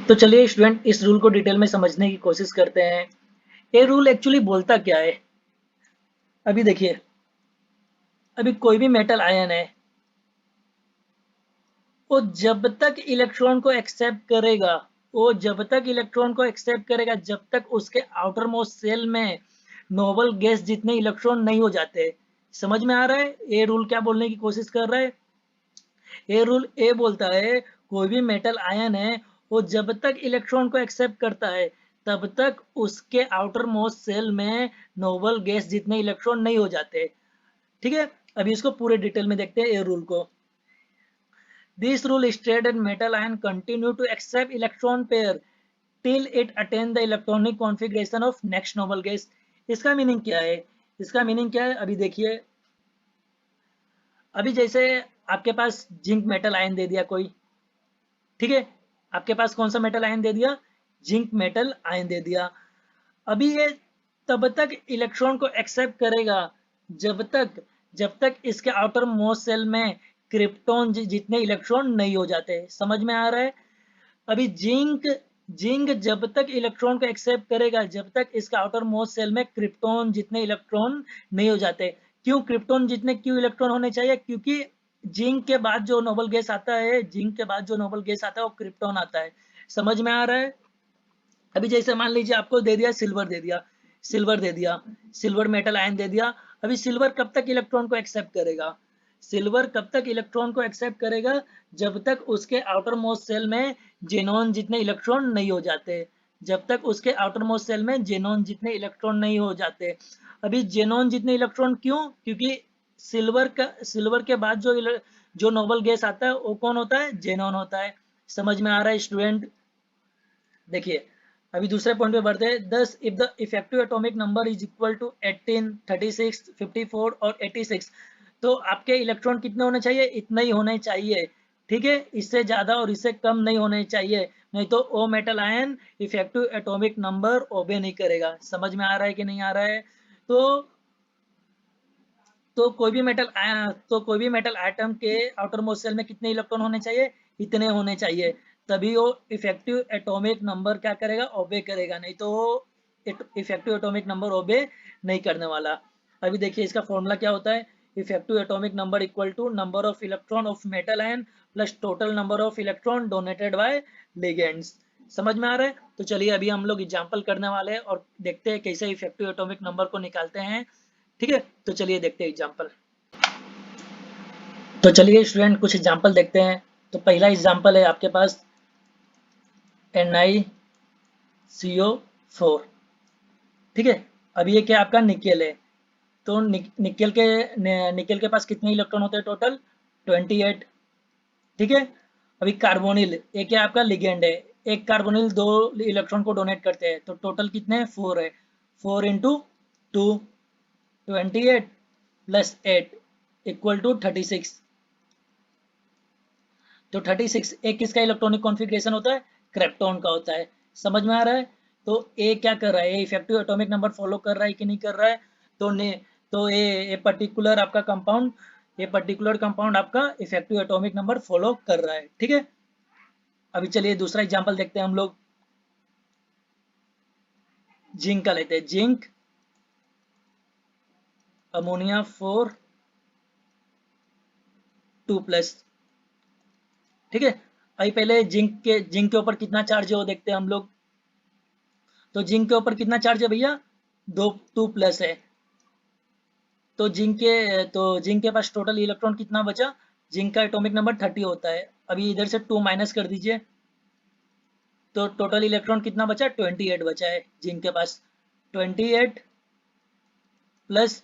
तो चलिए स्टूडेंट इस रूल को डिटेल में समझने की कोशिश करते हैं। ये रूल एक्चुअली बोलता क्या है? अभी देखिए, अभी कोई भी मेटल आयन है, वो जब तक इलेक्ट्रॉन को एक्सेप्ट करेगा, जब तक उसके आउटर मोस्ट सेल में नोबल गैस जितने इलेक्ट्रॉन नहीं हो जाते। समझ में आ रहा है ये रूल क्या बोलने की कोशिश कर रहा है? ये रूल ये बोलता है कोई भी मेटल आयन है, वो जब तक इलेक्ट्रॉन को एक्सेप्ट करता है तब तक उसके आउटर मोस्ट सेल में नोबल गैस जितने इलेक्ट्रॉन नहीं हो जाते। ठीक है, अभी इसको पूरे डिटेल में देखते हैं ये रूल को। This rule state that metal ion continue to accept electron pair till it attain the electronic configuration of next noble gas. इसका मीनिंग क्या है? अभी देखिए, अभी जैसे आपके पास जिंक मेटल आयन दे दिया कोई, ठीक है, आपके पास कौन सा मेटल आयन दे दिया? जिंक मेटल आयन दे दिया। अभी ये तब तक इलेक्ट्रॉन को एक्सेप्ट करेगा जब तक इसके आउटर मोस्ट सेल में क्रिप्टॉन जितने इलेक्ट्रॉन नहीं हो जाते। समझ में आ रहा है? अभी जिंक जिंक जब तक इलेक्ट्रॉन को एक्सेप्ट करेगा जब तक इसका आउटर मोस्ट सेल में क्रिप्टॉन जितने इलेक्ट्रॉन नहीं हो जाते। क्यों क्रिप्टॉन जितने क्यों इलेक्ट्रॉन होने चाहिए? क्योंकि जिंक के बाद जो नोबल गैस आता है, वो क्रिप्टॉन आता है। समझ में आ रहा है? अभी जैसे मान लीजिए आपको दे दिया सिल्वर मेटल आयन दे दिया। अभी सिल्वर कब तक इलेक्ट्रॉन को एक्सेप्ट करेगा? जब तक उसके आउटर मोस्ट सेल में जेनॉन जितने इलेक्ट्रॉन नहीं हो जाते। अभी जेनॉन जितने इलेक्ट्रॉन क्यों? क्योंकि सिल्वर के बाद जो नोबल गैस आता है वो कौन होता है? जेनॉन होता है। समझ में आ रहा है स्टूडेंट? देखिए, अभी दूसरे पॉइंट पे बढ़ते हैं। Thus if the effective atomic number is equal to 18, 36, 54 और 86, तो आपके इलेक्ट्रॉन कितने होने चाहिए? इतना ही होने चाहिए। ठीक है, इससे ज्यादा और इससे कम नहीं होने चाहिए, नहीं तो ओ metal ion effective atomic number obey नहीं करेगा। समझ में आ रहा है कि नहीं आ रहा है? तो कोई भी मेटल आइटम के आउटर मोस्ट सेल में कितने इलेक्ट्रॉन होने चाहिए? इतने होने चाहिए, तभी वो इफेक्टिव एटॉमिक नंबर क्या करेगा? ओबे करेगा, नहीं तो इफेक्टिव एटॉमिक नंबर ओबे नहीं करने वाला। अभी देखिए इसका फॉर्मूला क्या होता है? Effective atomic number equal to number of electron of metal ion plus total number of electron donated by ligands. समझ में आ रहा है? तो चलिए अभी हम लोग एग्जांपल करने वाले हैं और देखते हैं कैसे इफेक्टिव एटॉमिक नंबर को निकालते हैं। ठीक है, तो चलिए देखते हैं एग्जांपल। तो चलिए स्टूडेंट कुछ एग्जांपल देखते हैं। तो पहला एग्जांपल है आपके पास NiCO4। ठीक है, अब ये क्या आपका निकेल है, तो निकेल के पास कितने इलेक्ट्रॉन होते हैं? टोटल 28। ठीक है, अभी कार्बोनिल, ये क्या आपका लिगेंड है, एक कार्बोनिल 2 इलेक्ट्रॉन को डोनेट करते हैं, तो टोटल कितने हैं? 4 है। 4 इंटू 2, 28 प्लस 8 इक्वल टू 36। तो 36 एक किसका इलेक्ट्रॉनिक कॉन्फ़िगरेशन होता है? क्रिप्टॉन का होता है। समझ में आ रहा है? तो ए क्या कर रहा है? ये इफेक्टिव एटॉमिक नंबर फॉलो कर रहा है कि नहीं कर रहा है? तो ने तो ये पर्टिकुलर आपका कंपाउंड आपका इफेक्टिव एटॉमिक नंबर फॉलो कर रहा है। ठीक है, अभी चलिए दूसरा एग्जांपल देखते हैं हम लोग। जिंक का लेते हैं। Zinc ammonia 4 2+। ठीक है, अभी पहले जिंक के ऊपर कितना चार्ज है वो देखते हैं हम लोग। तो जिंक के ऊपर कितना चार्ज है भैया? 2+ है। तो जिंक के पास टोटल इलेक्ट्रॉन कितना बचा? जिंक का एटॉमिक नंबर 30 होता है। अभी इधर से 2 माइनस कर दीजिए, तो टोटल इलेक्ट्रॉन कितना बचा? 28 बचा है जिंक के पास। 28 प्लस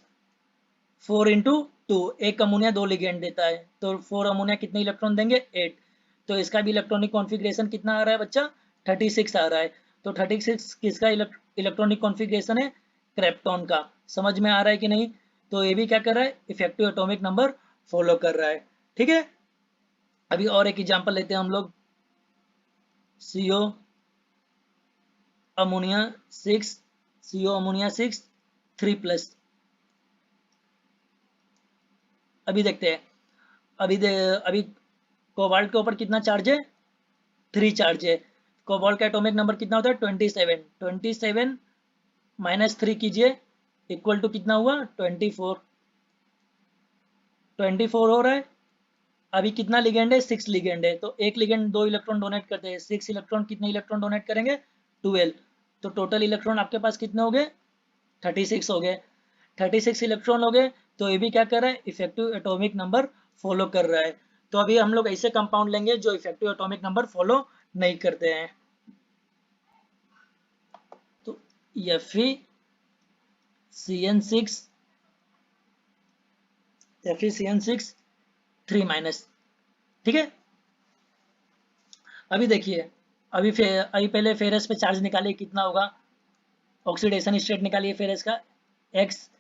4 इंटू 2, एक अमोनिया 2 लिगेंड देता है, तो 4 अमोनिया कितने इलेक्ट्रॉन देंगे? 8। तो इसका भी इलेक्ट्रॉनिक कॉन्फ़िगरेशन कितना आ रहा है बच्चा? 36 आ रहा है। तो 36 किसका इलेक्ट्रॉनिक कॉन्फ़िगरेशन है? क्रिप्टॉन का। समझ में आ रहा है कि नहीं? तो ये भी क्या कर रहा है? इफेक्टिव एटॉमिक नंबर फॉलो कर रहा है। ठीक है, अभी और एक एग्जांपल लेते हैं हम लोग। CO ammonia 6 3+। अभी देखते हैं। अभी कोबाल्ट के ऊपर कितना चार्ज है? 3 चार्ज है। कोबाल्ट का एटॉमिक नंबर कितना होता है 27, 27 माइनस 3 कीजिए इक्वल टू कितना हुआ 24, 24 हो रहा है। अभी कितना लिगेंड है 6 लिगेंड है, तो एक लिगेंड 2 इलेक्ट्रॉन डोनेट करते हैं, 6 इलेक्ट्रॉन कितने इलेक्ट्रॉन डोनेट करेंगे 12, तो टोटल इलेक्ट्रॉन आपके पास कितने हो गए 36 हो गए। 36 इलेक्ट्रॉन हो गए, तो ये भी क्या कर रहा है इफेक्टिव एटॉमिक नंबर फॉलो कर रहा है। तो अभी हम लोग ऐसे कंपाउंड लेंगे जो इफेक्टिव एटॉमिक नंबर फॉलो नहीं करते हैं। तो FeCN6 FeCN6 3-, ठीक है। अभी देखिए, अभी पहले फेरस पे चार्ज निकालिए कितना होगा, ऑक्सीडेशन स्टेट निकालिए फेरस का। एक्स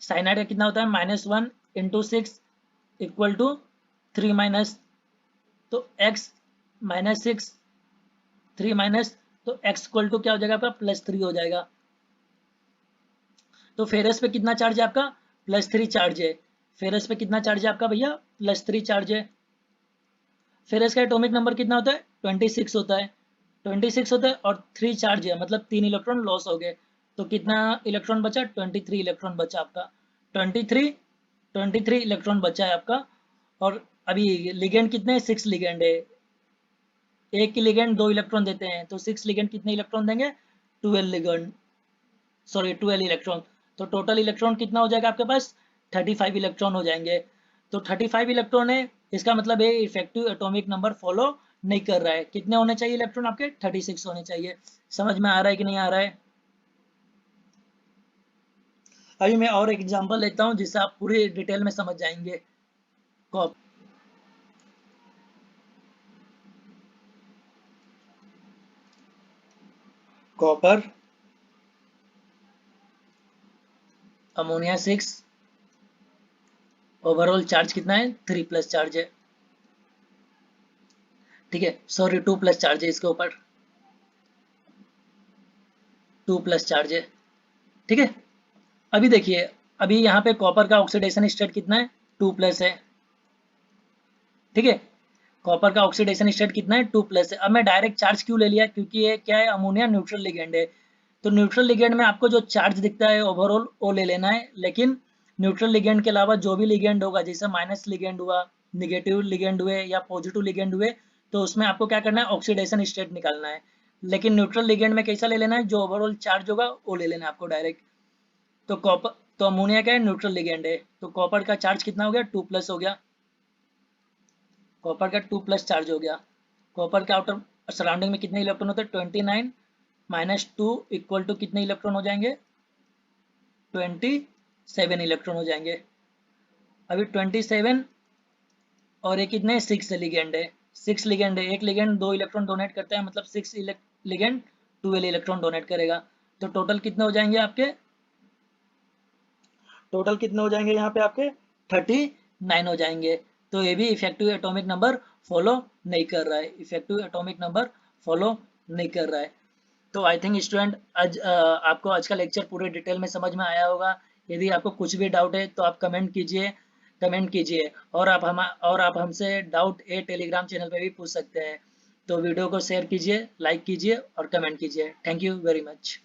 साइनाइड का कितना होता है -1 इंटू 6 इक्वल टू 3-, तो x -6 3-, तो x इक्वल टू क्या हो जाएगा आपका +3 हो जाएगा। तो फेरस पे कितना चार्ज है आपका +3 चार्ज है। फेरस पे कितना चार्ज है आपका भैया +3 चार्ज है। फेरस का एटॉमिक नंबर कितना होता है 26 होता है, 26 होता है और 3 चार्ज है, मतलब 3 इलेक्ट्रॉन लॉस हो गए। तो कितना इलेक्ट्रॉन बचा 23 इलेक्ट्रॉन बचा आपका, 23 इलेक्ट्रॉन बचा है आपका। और अभी लिगेंड कितने 6 लिगेंड है, एक की लिगेंड 2 इलेक्ट्रॉन देते हैं, तो 6 लिगेंड कितने इलेक्ट्रॉन देंगे 12 लिगेंड, सॉरी 12 इलेक्ट्रॉन। तो टोटल इलेक्ट्रॉन कितना हो जाएगा आपके पास 35 इलेक्ट्रॉन हो जाएंगे। तो 35 इलेक्ट्रॉन है, इसका मतलब ये इफेक्टिव एटॉमिक नंबर फॉलो नहीं कर रहा है। कितने होने चाहिए इलेक्ट्रॉन आपके 36 होने चाहिए। समझ में आ रहा है कि नहीं आ रहा है। अभी मैं और एक एग्जांपल लेता हूं जिससे आप पूरी डिटेल में समझ जाएंगे। Cop copper ammonia 6, overall charge कितना है 3+ चार्ज है, ठीक है, सॉरी 2+ चार्ज है, इसके ऊपर 2+ चार्ज है, ठीक है। अभी देखिए, अभी यहाँ पे कॉपर का ऑक्सीडेशन स्टेट कितना है 2+ है, ठीक है। कॉपर का ऑक्सीडेशन स्टेट कितना है 2+ है। अब मैं डायरेक्ट चार्ज क्यों ले लिया, क्योंकि ये क्या है अमोनिया न्यूट्रल लिगेंड है। तो न्यूट्रल लिगेंड में आपको जो चार्ज दिखता है ओवरऑल वो ले लेना है, लेकिन न्यूट्रल लिगेंड के अलावा जो भी लिगेंड होगा, जैसे माइनस लिगेंड हुआ, निगेटिव लिगेंड हुए या पॉजिटिव लिगेंड हुए, तो उसमें आपको क्या करना है ऑक्सीडेशन स्टेट निकालना है। लेकिन न्यूट्रल लिगेंड में कैसा ले लेना है, जो ओवरऑल चार्ज होगा वो ले लेना है आपको डायरेक्ट। तो कॉपर, तो अमोनिया क्या है न्यूट्रल लिगेंड है, तो कॉपर का चार्ज कितना हो गया 2+ हो गया। कॉपर का 2+ चार्ज हो गया। कॉपर के आउटर सराउंडिंग में कितने इलेक्ट्रॉन होते हैं 29 -2 इक्वल टू कितने इलेक्ट्रॉन हो जाएंगे 27 इलेक्ट्रॉन हो जाएंगे। अभी 27 और एक कितने 6 लिगेंड है, 6 लिगेंड है, एक लिगेंड 2 इलेक्ट्रॉन डोनेट करता है, मतलब 6 लिगेंड 12 इलेक्ट्रॉन डोनेट करेगा। तो टोटल कितने हो जाएंगे आपके, टोटल कितने हो जाएंगे यहाँ पे आपके 39 हो जाएंगे। तो ये भी इफेक्टिव एटॉमिक नंबर फॉलो नहीं कर रहा है, इफेक्टिव एटॉमिक नंबर फॉलो नहीं कर रहा है। तो आई थिंक स्टूडेंट आज आपको आज का लेक्चर पूरे डिटेल में समझ में आया होगा। यदि आपको कुछ भी डाउट है तो आप कमेंट कीजिए, और आप हमसे डाउट टेलीग्राम चैनल पे भी पूछ सकते हैं। तो वीडियो को शेयर कीजिए, लाइक कीजिए और कमेंट कीजिए। Thank you very much.